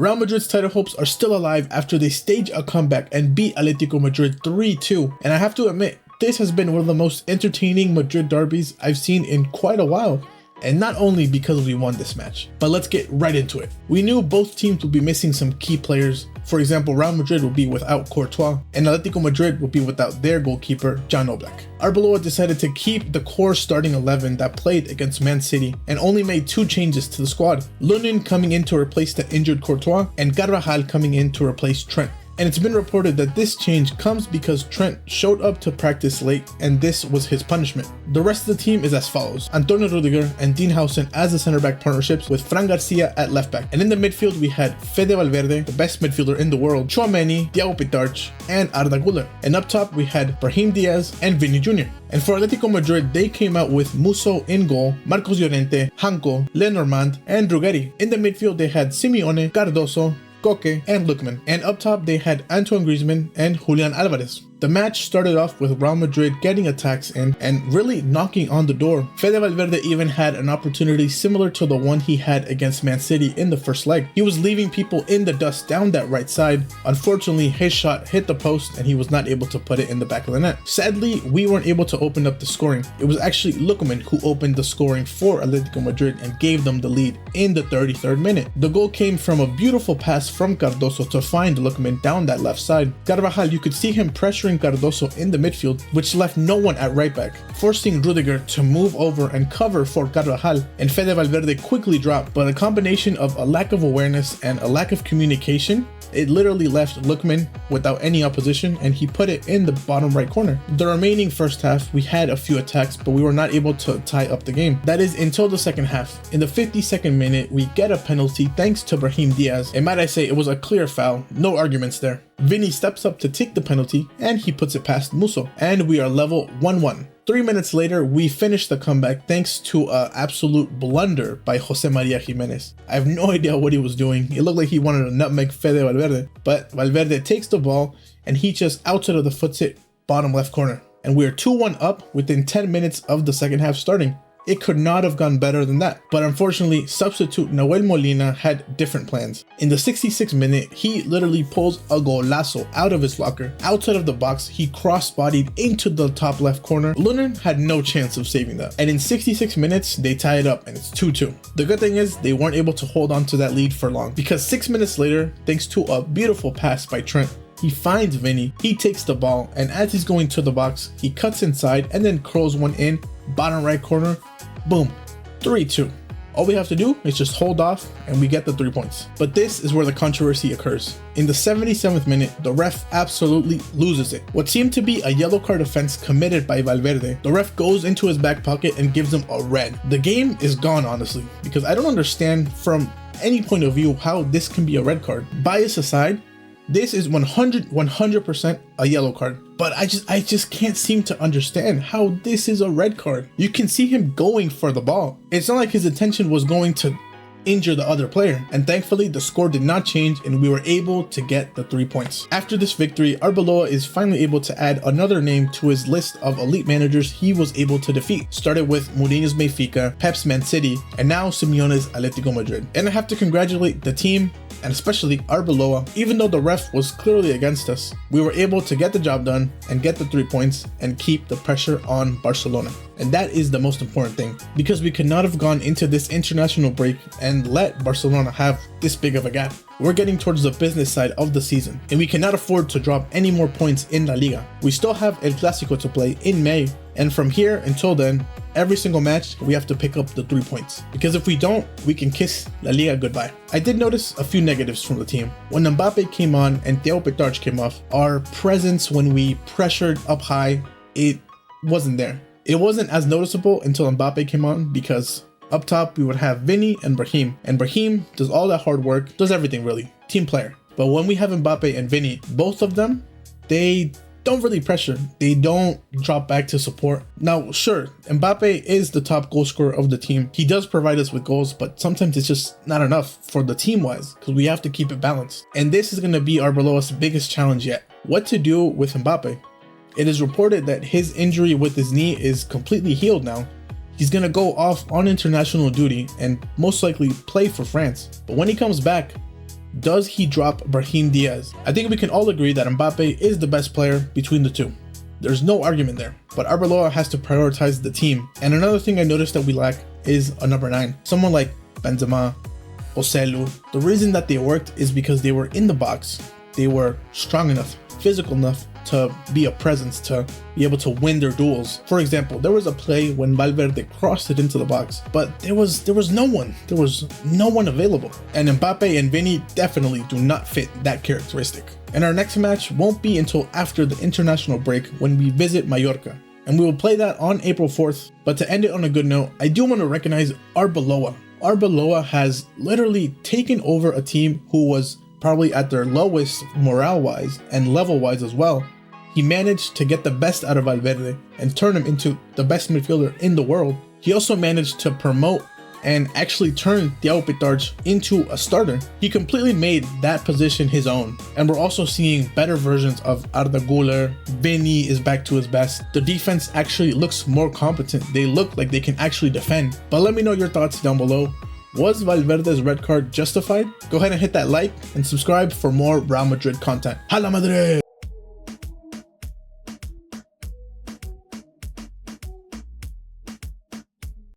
Real Madrid's title hopes are still alive after they stage a comeback and beat Atletico Madrid 3-2, and I have to admit, this has been one of the most entertaining Madrid derbies I've seen in quite a while. And not only because we won this match, but let's get right into it. We knew both teams would be missing some key players. For example, Real Madrid would be without Courtois, and Atletico Madrid would be without their goalkeeper, Jan Oblak. Arbeloa decided to keep the core starting 11 that played against Man City, and only made 2 changes to the squad. Lunin coming in to replace the injured Courtois, and Carvajal coming in to replace Trent. And it's been reported that this change comes because Trent showed up to practice late and this was his punishment. The rest of the team is as follows: Antonio Rudiger and Dean Howson as the center back partnerships, with Fran Garcia at left back. And in the midfield we had Fede Valverde, the best midfielder in the world, Tchouaméni, Thiago Pitarch, and Arda Güler. And up top we had Brahim Diaz and Vini Jr. And for Atletico Madrid, they came out with Musso in goal, Marcos Llorente, Hanko, Lenormand, and Ruggeri. In the midfield they had Simeone, Cardoso, Koke, and Lookman. And up top they had Antoine Griezmann and Julian Alvarez. The match started off with Real Madrid getting attacks in and really knocking on the door. Fede Valverde even had an opportunity similar to the one he had against Man City in the first leg. He was leaving people in the dust down that right side. Unfortunately, his shot hit the post and he was not able to put it in the back of the net. Sadly, we weren't able to open up the scoring. It was actually Lookman who opened the scoring for Atletico Madrid and gave them the lead in the 33rd minute. The goal came from a beautiful pass from Cardoso to find Lookman down that left side. Carvajal, you could see him pressuring Cardoso in the midfield, which left no one at right back, forcing Rudiger to move over and cover for Carvajal, and Fede Valverde quickly dropped. But a combination of a lack of awareness and a lack of communication, it literally left Lookman without any opposition and he put it in the bottom right corner. The remaining first half, we had a few attacks, but we were not able to tie up the game. That is until the second half. In the 52nd minute, we get a penalty thanks to Brahim Diaz, and might I say it was a clear foul, no arguments there. Vini steps up to take the penalty and he puts it past Musso, and we are level 1-1. 3 minutes later, we finished the comeback thanks to an absolute blunder by Jose Maria Jimenez. I have no idea what he was doing. It looked like he wanted to nutmeg Fede Valverde, but Valverde takes the ball and he just outside of the footset, bottom left corner. And we are 2-1 up within 10 minutes of the second half starting. It could not have gone better than that. But unfortunately, substitute Nahuel Molina had different plans. In the 66th minute, he literally pulls a golazo out of his locker. Outside of the box, he cross-bodied into the top left corner. Lunin had no chance of saving that. And in 66 minutes, they tie it up and it's 2-2. The good thing is they weren't able to hold on to that lead for long, because 6 minutes later, thanks to a beautiful pass by Trent, he finds Vini, he takes the ball, and as he's going to the box, he cuts inside and then curls one in, bottom right corner, boom, 3-2. All we have to do is just hold off and we get the 3 points. But this is where the controversy occurs. In the 77th minute, the ref absolutely loses it. What seemed to be a yellow card offense committed by Valverde, the ref goes into his back pocket and gives him a red. The game is gone, honestly, because I don't understand from any point of view how this can be a red card. Bias aside, this is 100% a yellow card, but I just can't seem to understand how this is a red card. You can see him going for the ball. It's not like his intention was going to injure the other player, and thankfully the score did not change and we were able to get the 3 points. After this victory, Arbeloa is finally able to add another name to his list of elite managers he was able to defeat. Started with Mourinho's Benfica, Pep's Man City, and now Simeone's Atletico Madrid. And I have to congratulate the team, and especially Arbeloa. Even though the ref was clearly against us, we were able to get the job done and get the 3 points and keep the pressure on Barcelona. And that is the most important thing, because we could not have gone into this international break and let Barcelona have this big of a gap. We're getting towards the business side of the season, and we cannot afford to drop any more points in La Liga. We still have El Clásico to play in May, and from here until then, every single match we have to pick up the 3 points, because if we don't, we can kiss La Liga goodbye. I did notice a few negatives from the team. When Mbappe came on and Thiago Pitarch came off, our presence when we pressured up high, it wasn't there. It wasn't as noticeable until Mbappe came on, because up top we would have Vini and Brahim does all that hard work, does everything really, team player. But when we have Mbappe and Vini, both of them, they don't really pressure. They don't drop back to support. Now, sure, Mbappe is the top goal scorer of the team. He does provide us with goals, but sometimes it's just not enough for the team-wise, because we have to keep it balanced. And this is going to be Arbeloa's biggest challenge yet. What to do with Mbappe? It is reported that his injury with his knee is completely healed now. He's going to go off on international duty and most likely play for France. But when he comes back, Does he drop Brahim Diaz? I think we can all agree that Mbappe is the best player between the two. There's no argument there, but Arbeloa has to prioritize the team. And another thing I noticed that we lack is a number 9. Someone like Benzema, Joselu. The reason that they worked is because they were in the box. They were strong enough, physical enough to be a presence, to be able to win their duels. For example, there was a play when Valverde crossed it into the box, but there was no one. There was no one available. And Mbappe and Vini definitely do not fit that characteristic. And our next match won't be until after the international break when we visit Mallorca. And we will play that on April 4th. But to end it on a good note, I do want to recognize Arbeloa. Arbeloa has literally taken over a team who was probably at their lowest morale-wise and level-wise as well. He managed to get the best out of Valverde and turn him into the best midfielder in the world. He also managed to promote and actually turn Thiago Pitarch into a starter. He completely made that position his own. And we're also seeing better versions of Arda Güler. Vini is back to his best. The defense actually looks more competent. They look like they can actually defend. But let me know your thoughts down below. Was Valverde's red card justified? Go ahead and hit that like and subscribe for more Real Madrid content. Hala Madrid!